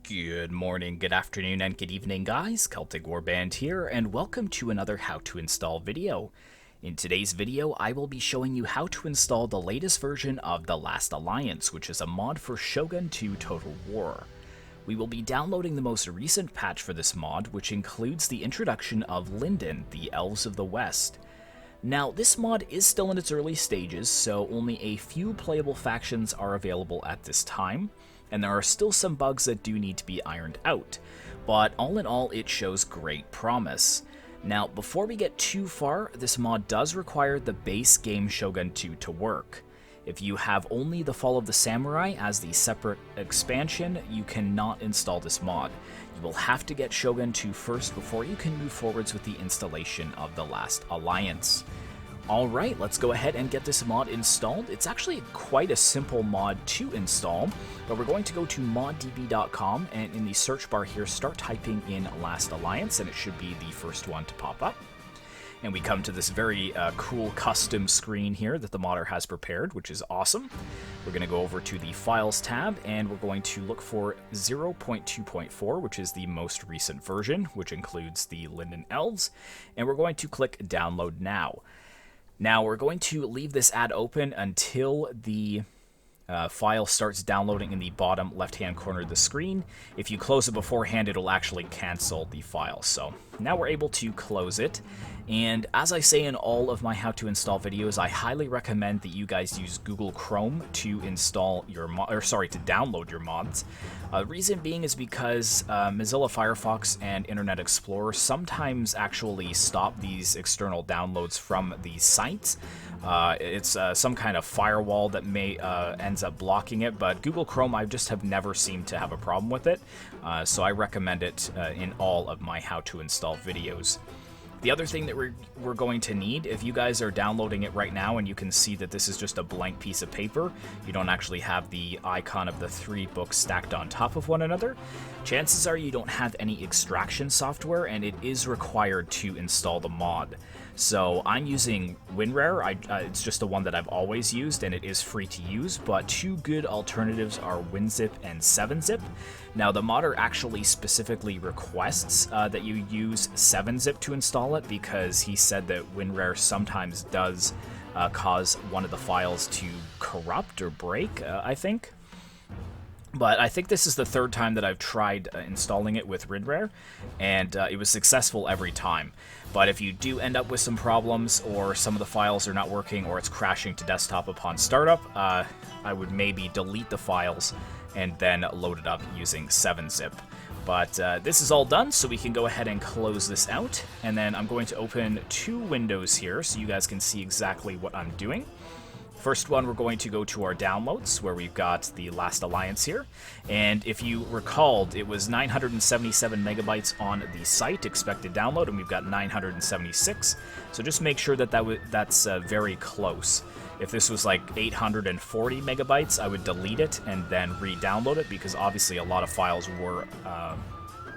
Good morning, good afternoon, and good evening, guys. Celtic Warband here, and welcome to another how to install video. In today's video, I will be showing you how to install the latest version of The Last Alliance, which is a mod for Shogun 2 Total War. We will be downloading the most recent patch for this mod, which includes the introduction of Linden, the Elves of the West. Now, this mod is still in its early stages, so only a few playable factions are available at this time, and there are still some bugs that do need to be ironed out, but all in all, it shows great promise. Now, before we get too far, this mod does require the base game Shogun 2 to work. If you have only the Fall of the Samurai as the separate expansion, you cannot install this mod. You will have to get Shogun 2 first before you can move forwards with the installation of The Last Alliance. Alright, let's go ahead and get this mod installed. It's actually quite a simple mod to install, but we're going to go to moddb.com, and in the search bar here, start typing in Last Alliance, and it should be the first one to pop up. And we come to this very cool custom screen here that the modder has prepared, which is awesome. We're going to go over to the Files tab, and we're going to look for 0.2.4, which is the most recent version, which includes the Linden Elves, and we're going to click Download Now. Now, we're going to leave this ad open until the file starts downloading in the bottom left-hand corner of the screen. If you close it beforehand, it'll actually cancel the file. So now we're able to close it. And as I say in all of my how to install videos, I highly recommend that you guys use Google Chrome to install your to download your mods. Reason being is because Mozilla Firefox and Internet Explorer sometimes actually stop these external downloads from these sites. It's some kind of firewall that may ends up blocking it, but Google Chrome, I just have never seemed to have a problem with it, so I recommend it in all of my how to install videos. The other thing that we're going to need, if you guys are downloading it right now and you can see that this is just a blank piece of paper, you don't actually have the icon of the 3 books stacked on top of one another, chances are you don't have any extraction software, and it is required to install the mod. So I'm using WinRAR. It's just the one that I've always used, and it is free to use, but 2 good alternatives are WinZip and 7-Zip. Now, the modder actually specifically requests that you use 7-Zip to install it, because he said that WinRAR sometimes does cause one of the files to corrupt or break, I think. But I think this is the 3rd time that I've tried installing it with WinRAR, and it was successful every time. But if you do end up with some problems, or some of the files are not working, or it's crashing to desktop upon startup, I would maybe delete the files and then load it up using 7-Zip. But this is all done, so we can go ahead and close this out. And then I'm going to open 2 windows here so you guys can see exactly what I'm doing. First one, we're going to go to our downloads, where we've got the Last Alliance here. And if you recalled, it was 977 megabytes on the site expected download, and we've got 976. So just make sure that that's very close. If this was like 840 megabytes, I would delete it and then re-download it, because obviously a lot of files were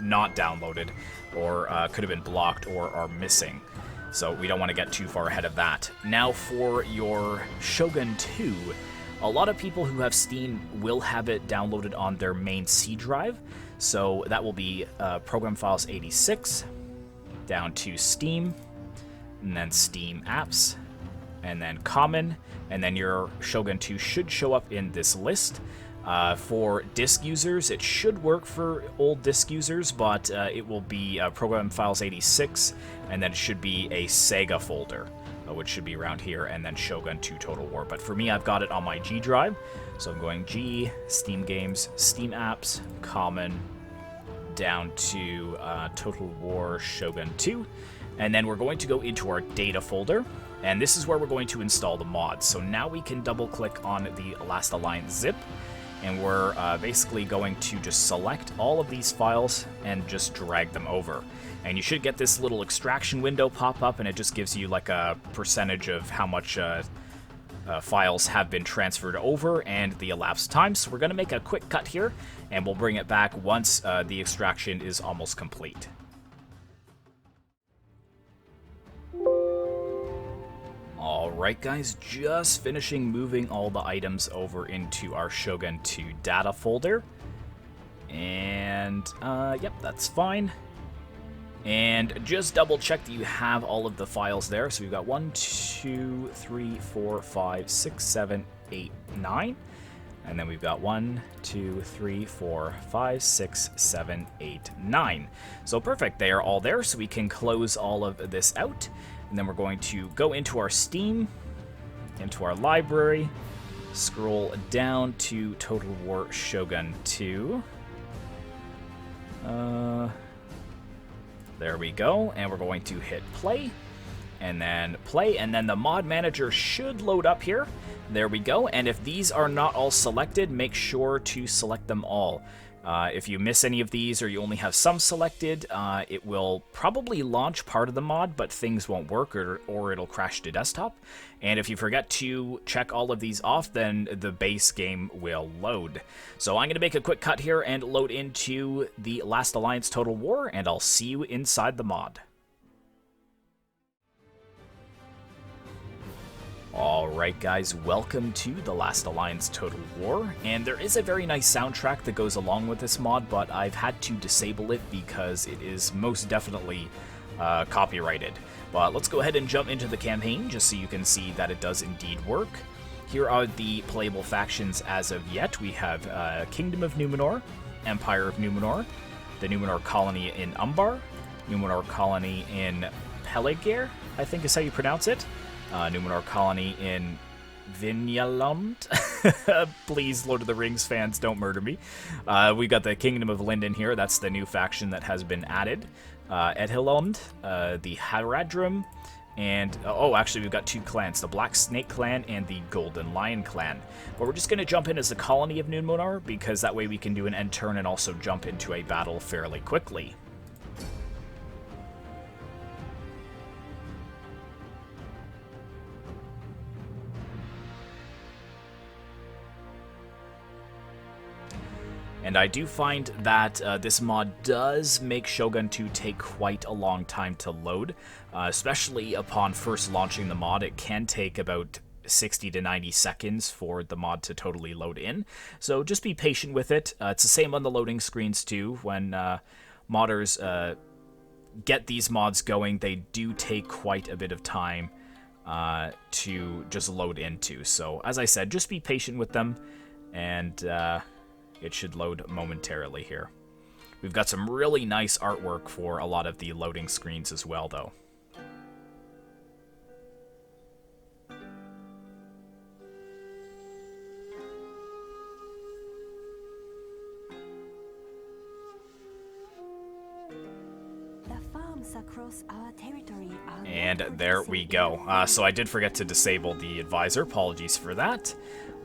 not downloaded, or could have been blocked, or are missing. So we don't want to get too far ahead of that. Now for your Shogun 2, a lot of people who have Steam will have it downloaded on their main C drive. So that will be Program Files 86, down to Steam, and then Steam Apps, and then Common, and then your Shogun 2 should show up in this list. For disk users, it should work for old disk users, but it will be Program Files 86, and then it should be a Sega folder, which should be around here, and then Shogun 2 Total War. But for me, I've got it on my G drive, so I'm going G, Steam Games, Steam Apps, Common, down to Total War Shogun 2, and then we're going to go into our data folder, and this is where we're going to install the mod. So now we can double-click on the Last Alliance zip, and we're basically going to just select all of these files and just drag them over. And you should get this little extraction window pop up, and it just gives you like a percentage of how much files have been transferred over and the elapsed time. So we're going to make a quick cut here, and we'll bring it back once the extraction is almost complete. Alright guys, just finishing moving all the items over into our Shogun 2 data folder. And, yep, that's fine. And just double check that you have all of the files there. So we've got 1, 2, 3, 4, 5, 6, 7, 8, 9. And then we've got 1, 2, 3, 4, 5, 6, 7, 8, 9. So perfect, they are all there, so we can close all of this out. And then we're going to go into our Steam, into our library, scroll down to Total War Shogun 2. There we go, and we're going to hit play, and then play, and then the mod manager should load up here. There we go, and if these are not all selected, make sure to select them all. If you miss any of these or you only have some selected, it will probably launch part of the mod, but things won't work or it'll crash to desktop. And if you forget to check all of these off, then the base game will load. So I'm going to make a quick cut here and load into the Last Alliance Total War, and I'll see you inside the mod. Alright guys, welcome to the Last Alliance Total War, and there is a very nice soundtrack that goes along with this mod, but I've had to disable it because it is most definitely copyrighted. But let's go ahead and jump into the campaign just so you can see that it does indeed work. Here are the playable factions as of yet. We have Kingdom of Numenor, Empire of Numenor, the Numenor colony in Umbar, Numenor colony in Peligir, I think is how you pronounce it. Numenor colony in Vinyaland. Please, Lord of the Rings fans, don't murder me. We got the Kingdom of Linden here. That's the new faction that has been added. Edhilond, the Haradrim, and actually we've got two clans, the Black Snake Clan and the Golden Lion Clan. But we're just going to jump in as the colony of Numenor, because that way we can do an end turn and also jump into a battle fairly quickly. And I do find that this mod does make Shogun 2 take quite a long time to load, especially upon first launching the mod. It can take about 60 to 90 seconds for the mod to totally load in, so just be patient with it. It's the same on the loading screens too. When modders get these mods going, they do take quite a bit of time to just load into. So as I said, just be patient with them, and it should load momentarily here. We've got some really nice artwork for a lot of the loading screens as well, though. Across our territory and there we go. So I did forget to disable the advisor. Apologies for that.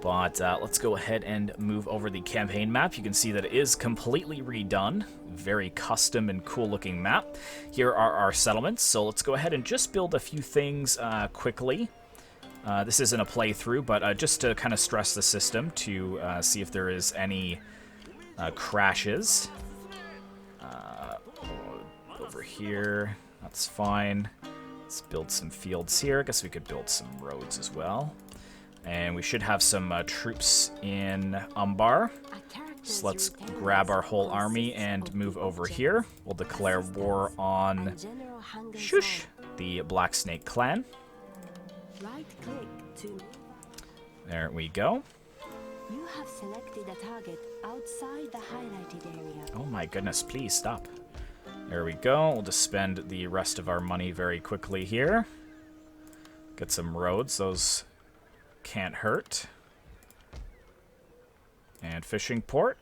But let's go ahead and move over the campaign map. You can see that it is completely redone. Very custom and cool looking map. Here are our settlements. So let's go ahead and just build a few things quickly. This isn't a playthrough, but just to kind of stress the system to see if there is any crashes. Over here, that's fine. Let's build some fields here. I guess we could build some roads as well. And we should have some troops in Umbar. So let's grab our whole army and move over here. We'll declare war on the Black Snake Clan. There we go. You have selected a target outside the highlighted area. Oh my goodness, please stop. There we go. We'll just spend the rest of our money very quickly here. Get some roads. Those can't hurt. And fishing port.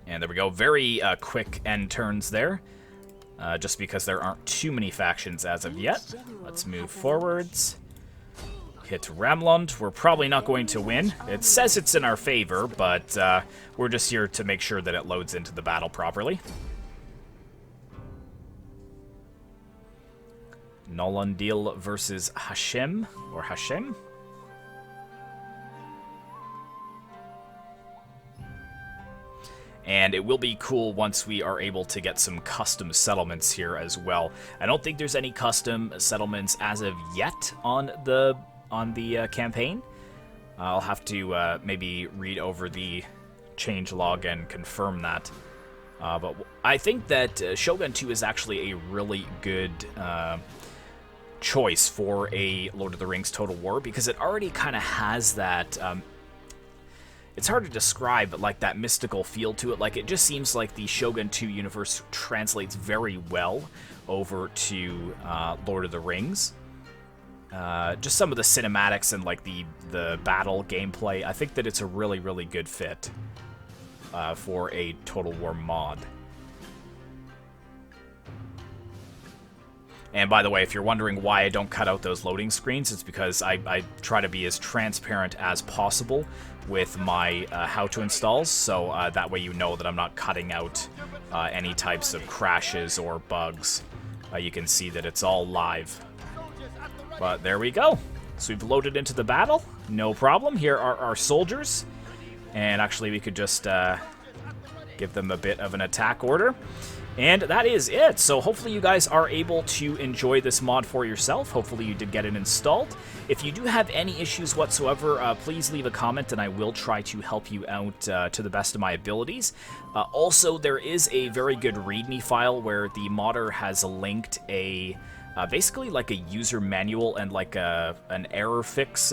And there we go. Very quick end turns there. Just because there aren't too many factions as of yet. Let's move forwards. Hit Ramlund. We're probably not going to win. It says it's in our favor, but we're just here to make sure that it loads into the battle properly. Nolondil versus Hashem, or Hashem. And it will be cool once we are able to get some custom settlements here as well. I don't think there's any custom settlements as of yet on the campaign. I'll have to maybe read over the changelog and confirm that. But I think that Shogun 2 is actually a really good choice for a Lord of the Rings Total War, because it already kind of has that... it's hard to describe, but like that mystical feel to it. Like, it just seems like the Shogun 2 universe translates very well over to Lord of the Rings. Just some of the cinematics and like the battle gameplay, I think that it's a really, really good fit for a Total War mod. And by the way, if you're wondering why I don't cut out those loading screens, it's because I try to be as transparent as possible with my how to installs, so that way you know that I'm not cutting out any types of crashes or bugs. You can see that it's all live. But there we go. So we've loaded into the battle. No problem. Here are our soldiers. And actually we could just give them a bit of an attack order. And that is it. So hopefully you guys are able to enjoy this mod for yourself. Hopefully you did get it installed. If you do have any issues whatsoever, please leave a comment and I will try to help you out to the best of my abilities. Also, there is a very good README file where the modder has linked a basically like a user manual and like an error fix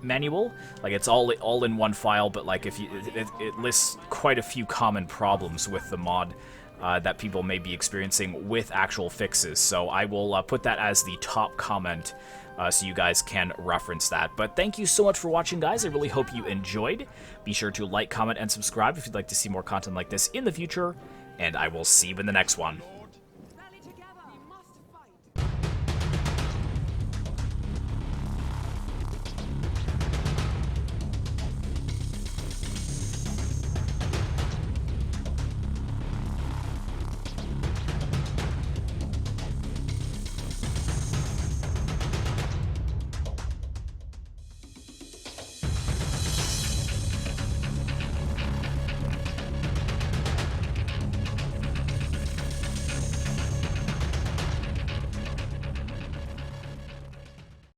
manual. Like, it's all in one file, but like if you it lists quite a few common problems with the mod that people may be experiencing with actual fixes. So I will put that as the top comment so you guys can reference that. But thank you so much for watching, guys. I really hope you enjoyed. Be sure to like, comment, and subscribe if you'd like to see more content like this in the future, and I will see you in the next one.